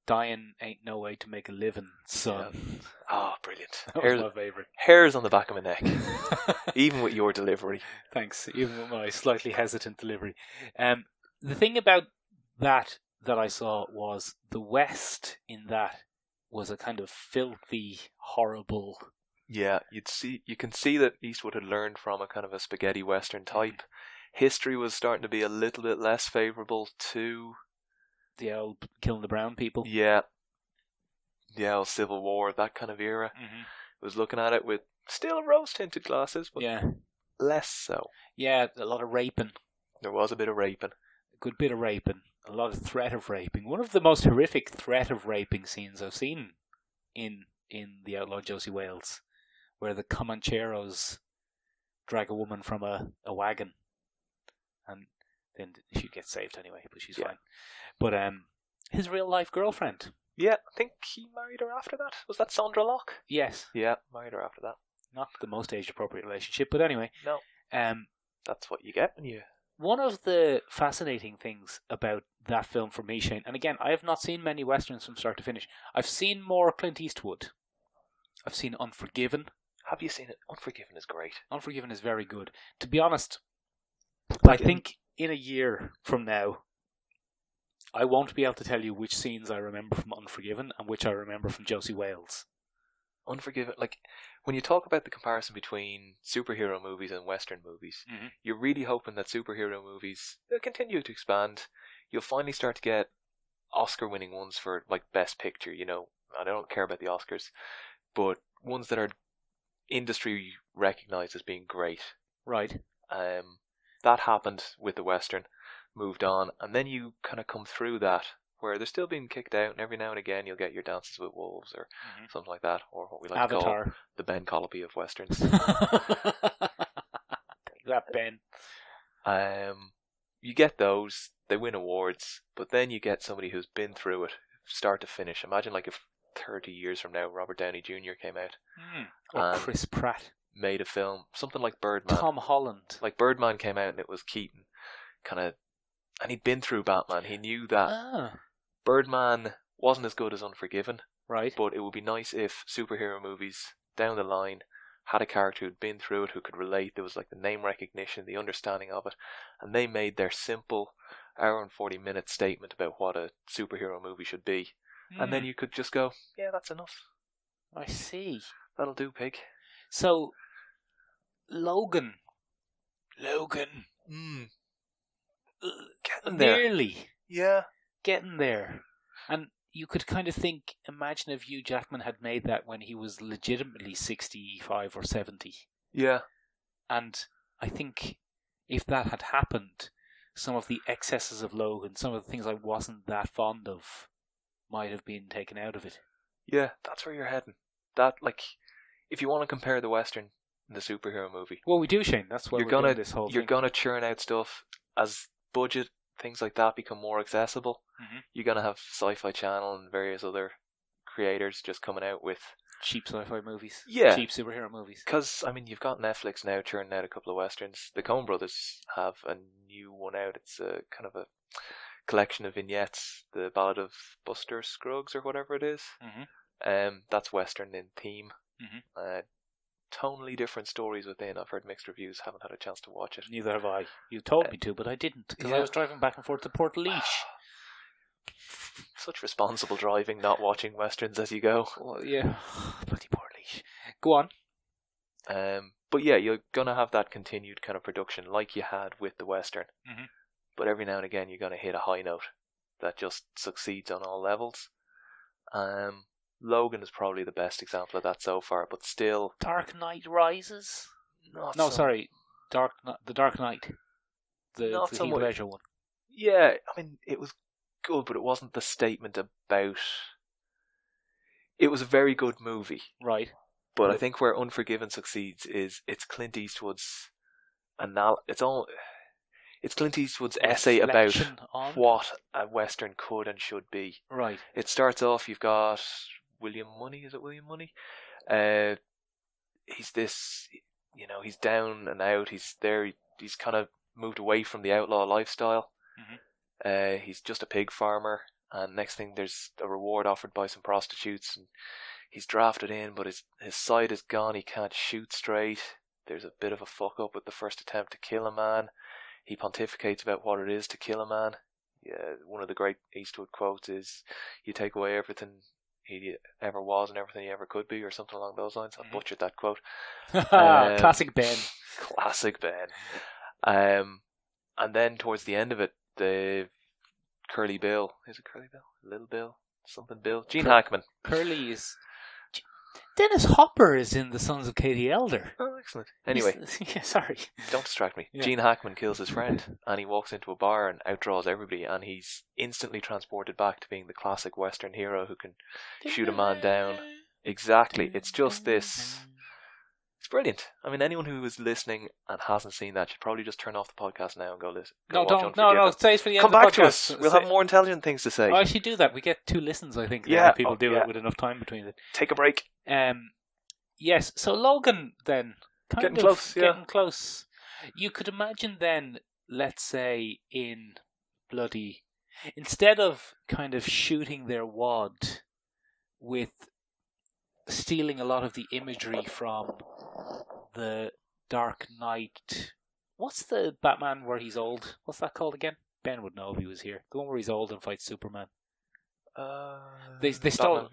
dying ain't no way to make a living, son. Oh, brilliant. That was my favourite. Hairs on the back of my neck. Even with your delivery. Thanks, even with my slightly hesitant delivery. The thing about that I saw was the West in that was a kind of filthy, horrible... Yeah, you can see that Eastwood had learned from a kind of a spaghetti Western type. History was starting to be a little bit less favourable to... The old killing the brown people. Yeah. The old Civil War, that kind of era. Mm-hmm. Was looking at it with still rose-tinted glasses, but Yeah. less so. Yeah, a lot of raping. There was a bit of raping. A good bit of raping. A lot of threat of raping. One of the most horrific threat of raping scenes I've seen in The Outlaw Josie Wales, where the Comancheros drag a woman from a wagon, and then she gets saved anyway, but she's fine. But his real life girlfriend. Yeah, I think he married her after that. Was that Sandra Locke? Yes. Yeah, married her after that. Not the most age appropriate relationship, but anyway. No. That's what you get when you... One of the fascinating things about that film for me, Shane, and again, I have not seen many westerns from start to finish. I've seen more Clint Eastwood. I've seen Unforgiven. Have you seen it? Unforgiven is great. Unforgiven is very good. To be honest, I think in a year from now, I won't be able to tell you which scenes I remember from Unforgiven and which I remember from Josie Wales. Unforgiven, like, when you talk about the comparison between superhero movies and Western movies, you're really hoping that superhero movies, they'll continue to expand. You'll finally start to get Oscar-winning ones for, like, Best Picture, you know. I don't care about the Oscars, but ones that are industry recognized as being great. Right. That happened with the Western. moved on, and then you kind of come through that where they're still being kicked out, and every now and again you'll get your Dances with Wolves or something like that, or what we like to call Avatar. the Ben Colopy of westerns. That Ben. You get those, they win awards, but then you get somebody who's been through it, start to finish. Imagine like if 30 years from now Robert Downey Jr. came out Or Chris Pratt. made a film, something like Birdman. Tom Holland. Like Birdman came out and it was Keaton, and he'd been through Batman. He knew that Birdman wasn't as good as Unforgiven, right? But it would be nice if superhero movies down the line had a character who'd been through it, who could relate. There was like the name recognition, the understanding of it, and they made their simple hour and 40-minute statement about what a superhero movie should be. And then you could just go, yeah, that's enough. I see. That'll do, pig. So, Logan. Getting there. Nearly. Yeah. Getting there. And you could kind of imagine if Hugh Jackman had made that when he was legitimately 65 or 70. Yeah. And I think if that had happened, some of the excesses of Logan, some of the things I wasn't that fond of, might have been taken out of it. Yeah, that's where you're heading. That, like, if you want to compare the Western and the superhero movie. Well, we do, Shane. That's why we're doing this whole thing. You're going to churn out stuff as budget, things like that become more accessible. You're going to have Sci-Fi Channel and various other creators just coming out with cheap sci-fi movies. Yeah. Cheap superhero movies. Because, I mean, you've got Netflix now churning out a couple of Westerns. The Coen brothers have a new one out. It's a kind of a collection of vignettes. The Ballad of Buster Scruggs or whatever it is. That's Western in theme. Tonally different stories within. I've heard mixed reviews. Haven't had a chance to watch it. Neither have I. You told me to, but I didn't. Because I was driving back and forth to Port Such responsible driving, not watching Westerns as you go. Well, yeah. Bloody Port Go on. But yeah, you're going to have that continued kind of production like you had with the Western. But every now and again you're going to hit a high note that just succeeds on all levels. Logan is probably the best example of that so far, but still... Dark Knight Rises? The Dark Knight. The Heath Ledger one. Yeah, I mean, it was good, but it wasn't the statement about... It was a very good movie. Right. But I think where Unforgiven succeeds is it's Clint Eastwood's... It's Clint Eastwood's essay about what a Western could and should be. Right. It starts off, you've got William Money, is it William Money? He's this, he's down and out, he's there, he's kind of moved away from the outlaw lifestyle. He's just a pig farmer, and next thing there's a reward offered by some prostitutes, and he's drafted in, but his sight is gone, he can't shoot straight. There's a bit of a fuck up with the first attempt to kill a man. He pontificates about what it is to kill a man. Yeah, one of the great Eastwood quotes is, "You take away everything he ever was and everything he ever could be," or something along those lines. I butchered that quote. Classic Ben. Classic Ben. And then towards the end of it, the Curly Bill. Is it Curly Bill? Little Bill? Something Bill? Gene Hackman. Curly is... Dennis Hopper is in The Sons of Katie Elder. Oh, excellent. Anyway. Sorry. Don't distract me. Yeah. Gene Hackman kills his friend, and he walks into a bar and outdraws everybody, and he's instantly transported back to being the classic Western hero who can shoot a man down. Exactly. It's just this... It's brilliant. I mean, anyone who is listening and hasn't seen that should probably just turn off the podcast now and go listen. No, stay for the end Come of the back podcast. To us. We'll have more intelligent things to say. I should do that. We get 2 listens, I think. Yeah. People do it with enough time between it. Take a break. Yes, so Logan then. Getting close. You could imagine then, let's say, instead of kind of shooting their wad with stealing a lot of the imagery from the Dark Knight. What's the Batman where he's old? What's that called again? Ben would know if he was here. The one where he's old and fights Superman. They stole.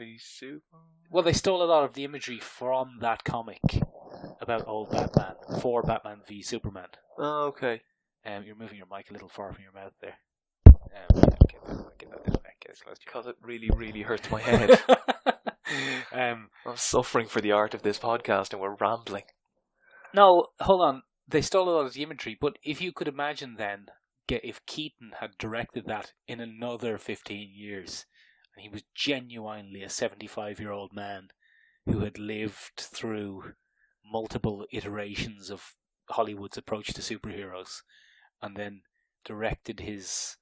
Well, they stole a lot of the imagery from that comic about old Batman for Batman v Superman. Oh, okay. You're moving your mic a little far from your mouth there. Get that back. Get as close to you. Because it really, really hurts my head. I'm suffering for the art of this podcast, and we're rambling. No, hold on. They stole a lot of the imagery, but if you could imagine then if Keaton had directed that in another 15 years, and he was genuinely a 75-year-old man who had lived through multiple iterations of Hollywood's approach to superheroes, and then directed his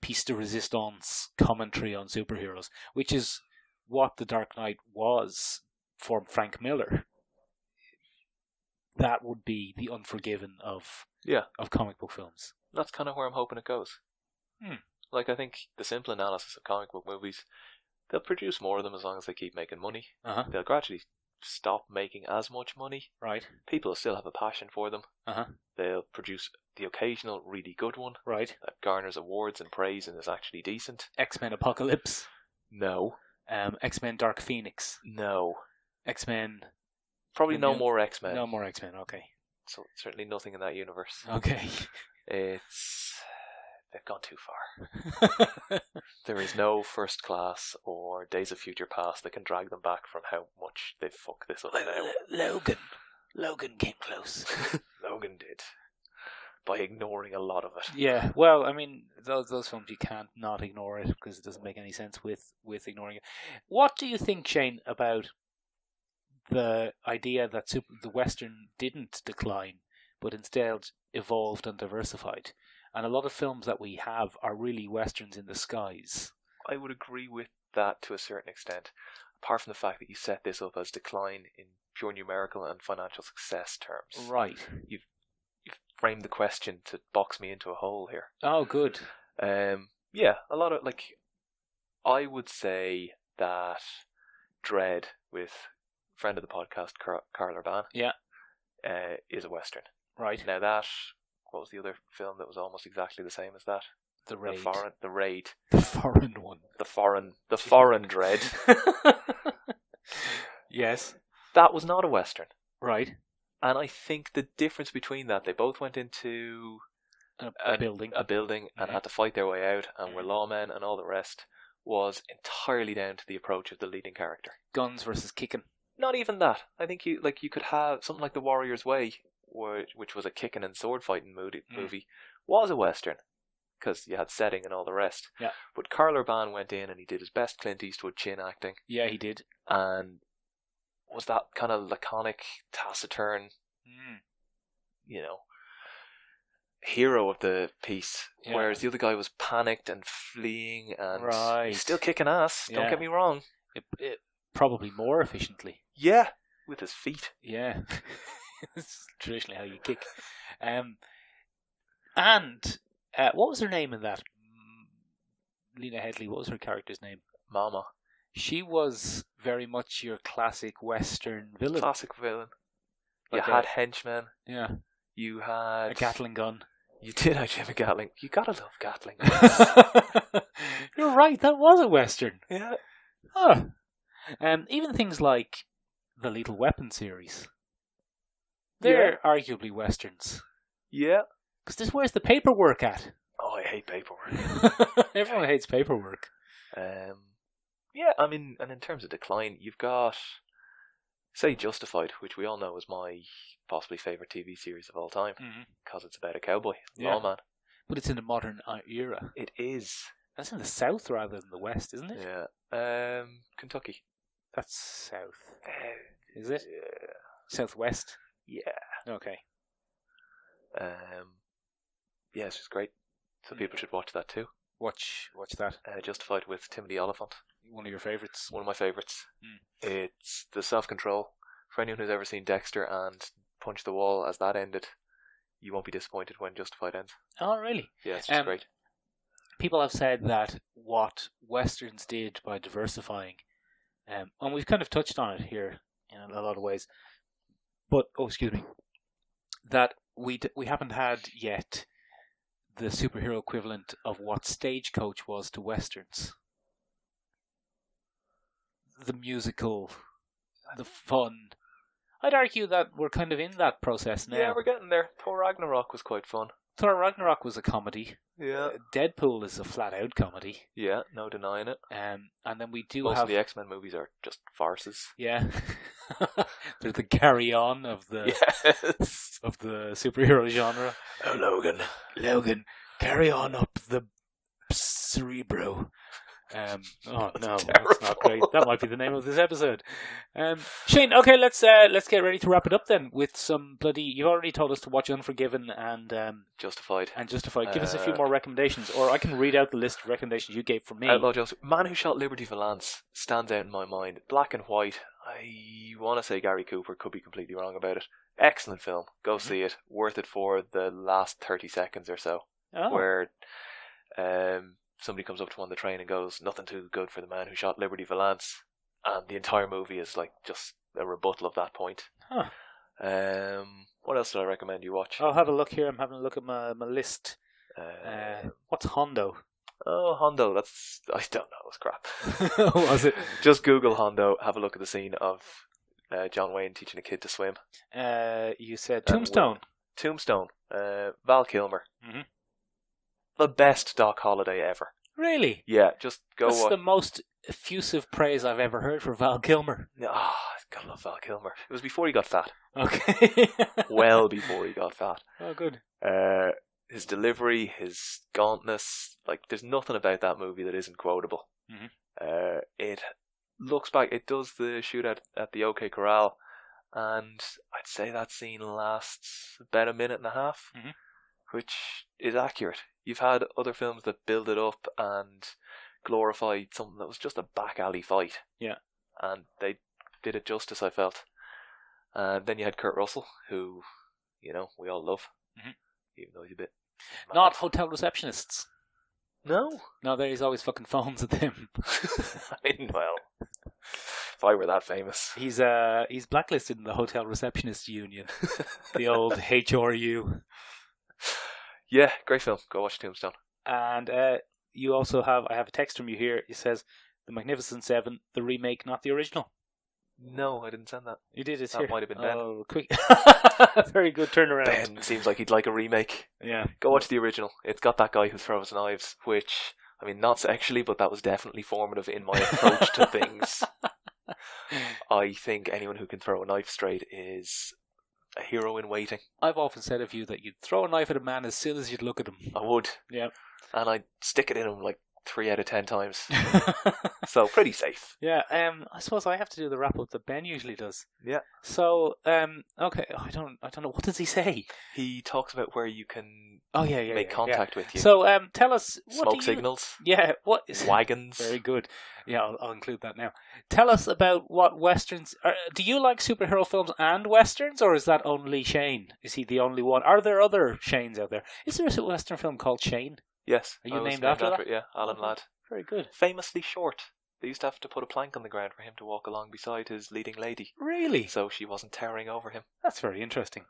piece de resistance commentary on superheroes, which is what The Dark Knight was for Frank Miller. That would be the Unforgiven of comic book films. That's kind of where I'm hoping it goes. Like, I think the simple analysis of comic book movies, they'll produce more of them as long as they keep making money. They'll gradually stop making as much money. Right. People will still have a passion for them. They'll produce the occasional really good one. Right. That garners awards and praise and is actually decent. X-Men Apocalypse. No. X-Men Dark Phoenix. No. X-Men... Probably no more X-Men. No more X-Men, okay. So certainly nothing in that universe. Okay. They've gone too far. There is no First Class or Days of Future Past that can drag them back from how much they fucked this up now. Logan came close. Logan did. By ignoring a lot of it. Yeah, well, I mean, those films, you can't not ignore it because it doesn't make any sense with ignoring it. What do you think, Shane, about the idea that the Western didn't decline, but instead evolved and diversified? And a lot of films that we have are really Westerns in disguise. I would agree with that to a certain extent. Apart from the fact that you set this up as decline in pure numerical and financial success terms. Right. You've framed the question to box me into a hole here. Oh, good. Yeah, a lot of, like, I would say that Dread with friend of the podcast, Carl Urban, is a Western. Right. Now that, what was the other film that was almost exactly the same as that? The Raid. The Raid. The foreign one. The foreign Dread. Yes. That was not a Western. Right. And I think the difference between that, they both went into a building. A building and had to fight their way out and were lawmen and all the rest, was entirely down to the approach of the leading character. Guns versus kicking. Not even that. I think you could have something like The Warrior's Way, which was a kicking and sword fighting movie, was a Western, because you had setting and all the rest. Yeah. But Carl Urban went in and he did his best Clint Eastwood chin acting. Yeah, he did. And was that kind of laconic, taciturn, hero of the piece. Yeah. Whereas the other guy was panicked and fleeing and he's still kicking ass, don't get me wrong. It probably more efficiently. Yeah, with his feet. Yeah. It's traditionally how you kick. And what was her name in that? Lena Headey, what was her character's name? Mama. She was very much your classic Western villain. Classic villain. Like you had henchmen. Yeah. You had... a Gatling gun. You did actually have a Gatling. You gotta love Gatling guns. You're right, that was a Western. Yeah. Huh. Even things like the Lethal Weapon series. They're arguably Westerns. Yeah. Because where's the paperwork at? Oh, I hate paperwork. Everyone hates paperwork. Yeah, I mean, and in terms of decline, you've got, say, Justified, which we all know is my possibly favourite TV series of all time, because it's about a cowboy, lawman. But it's in the modern era. It is. That's in the south rather than the west, isn't it? Yeah. Kentucky. That's south. Is it? Yeah. Southwest? Yeah. Okay. Yeah, it's just great. So people should watch that too. Watch that. Justified with Timothy Oliphant. One of your favourites. One of my favourites. It's the self-control. For anyone who's ever seen Dexter and Punch the Wall, as that ended, you won't be disappointed when Justified ends. Oh, really? Yeah, it's just great. People have said that what Westerns did by diversifying, and we've kind of touched on it here in a lot of ways, but, that we haven't had yet the superhero equivalent of what Stagecoach was to Westerns. The musical, the fun. I'd argue that we're kind of in that process now. Yeah, we're getting there. Thor Ragnarok was quite fun. Thor Ragnarok was a comedy. Yeah. Deadpool is a flat-out comedy. Yeah, no denying it. And then we do Most have... of the X-Men movies are just farces. Yeah. They're the carry-on of the yes. of the superhero genre. Oh, Logan. Carry on up the cerebro. Oh no, that's not terrible. great. That might be the name of this episode. Shane, okay, let's get ready to wrap it up then with some bloody. You've already told us to watch Unforgiven and Justified. Give us a few more recommendations, or I can read out the list of recommendations you gave for me. Outlaw Justice. Man Who Shot Liberty Valance stands out in my mind. Black and white. I want to say Gary Cooper, could be completely wrong about it. Excellent film. Go see it. Worth it for the last 30 seconds or so. Oh. Where somebody comes up to him on the train and goes, "Nothing too good for the man who shot Liberty Valance," and the entire movie is like just a rebuttal of that point. Huh. What else did I recommend you watch? I'll have a look here. I'm having a look at my list. What's Hondo? Oh, Hondo. That's, I don't know. It's crap. Was it? Just Google Hondo. Have a look at the scene of John Wayne teaching a kid to swim. You said Tombstone. Tombstone. Val Kilmer. Mm-hmm. The best Doc Holliday ever. Really? Yeah, just go That's watch. the most effusive praise I've ever heard for Val Kilmer. Ah, gotta love Val Kilmer. It was before he got fat. Okay. Well before he got fat. Oh, good. His delivery, his gauntness, like there's nothing about that movie that isn't quotable. Mm-hmm. It looks back, it does the shootout at the OK Corral, and I'd say that scene lasts about a minute and a half, mm-hmm. which is accurate. You've had other films that build it up and glorify something that was just a back alley fight. Yeah. And they did it justice, I felt. And then you had Kurt Russell, who, you know, we all love, mm-hmm. even though he's a bit mad. Not hotel receptionists. No. No, there he's always fucking phones at them. I mean, well, if I were that famous. He's blacklisted in the Hotel Receptionists Union. The old HRU. Yeah, great film. Go watch Tombstone. And you also have, I have a text from you here. It says, The Magnificent Seven, the remake, not the original. No, I didn't send that. You did, it's that here. Might have been Ben. Oh, quick. Very good turnaround. Ben seems like he'd like a remake. Yeah. Go watch the original. It's got that guy who throws knives, which, I mean, not sexually, but that was definitely formative in my approach to things. I think anyone who can throw a knife straight is a hero in waiting. I've often said of you that you'd throw a knife at a man as soon as you'd look at him. I would. Yeah. And I'd stick it in him like 3 out of 10 times. So pretty safe. Yeah, I suppose I have to do the wrap up that Ben usually does. Yeah. So, okay, I don't know. What does he say? He talks about where you can make contact with you. So, tell us smoke signals. Yeah, what is wagons? Very good. Yeah, I'll include that now. Tell us about what westerns. Do you like superhero films and westerns, or is that only Shane? Is he the only one? Are there other Shanes out there? Is there a western film called Shane? Yes. Are you named after that? It, yeah, Alan Ladd. Very good. Famously short. They used to have to put a plank on the ground for him to walk along beside his leading lady. Really? So she wasn't towering over him. That's very interesting.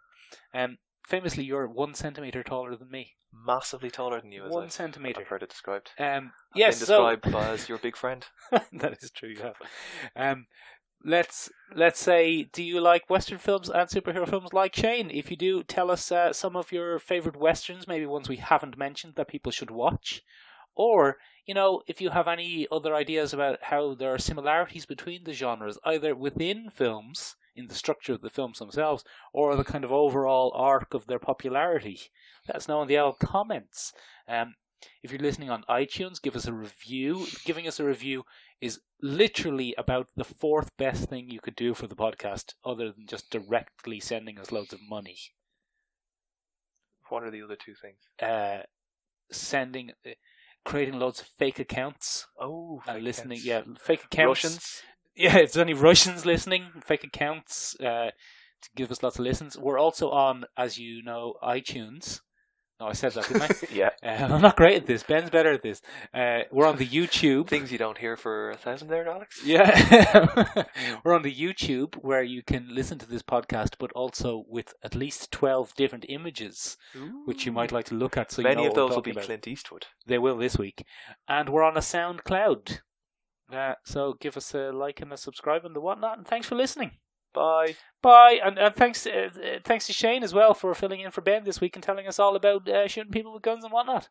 Famously, you're 1 centimetre taller than me. Massively taller than you, as 1 centimetre. I've heard it described. Yes, been described as your big friend. That is true, you have. Let's say, do you like Western films and superhero films like Shane? If you do, tell us some of your favourite Westerns, maybe ones we haven't mentioned that people should watch. Or, you know, if you have any other ideas about how there are similarities between the genres, either within films, in the structure of the films themselves, or the kind of overall arc of their popularity, let us know in the old comments. If you're listening on iTunes, give us a review. Giving us a review is literally about the 4th best thing you could do for the podcast, other than just directly sending us loads of money. What are the other 2 things? Creating loads of fake accounts. Oh, listening. accounts. Yeah, fake accounts. Russians? Yeah, it's only Russians listening. Fake accounts to give us lots of listens. We're also on, as you know, iTunes. No, I said that, didn't I? Yeah. I'm not great at this. Ben's better at this. We're on the YouTube. Things you don't hear for 1,000 there, Alex? Yeah. We're on the YouTube where you can listen to this podcast, but also with at least 12 different images, which you might like to look at. So many you know of those what will be about. Clint Eastwood. They will this week. And we're on a SoundCloud. So give us a like and a subscribe and the whatnot. And thanks for listening. Bye. Bye, and thanks to Shane as well for filling in for Ben this week and telling us all about shooting people with guns and whatnot.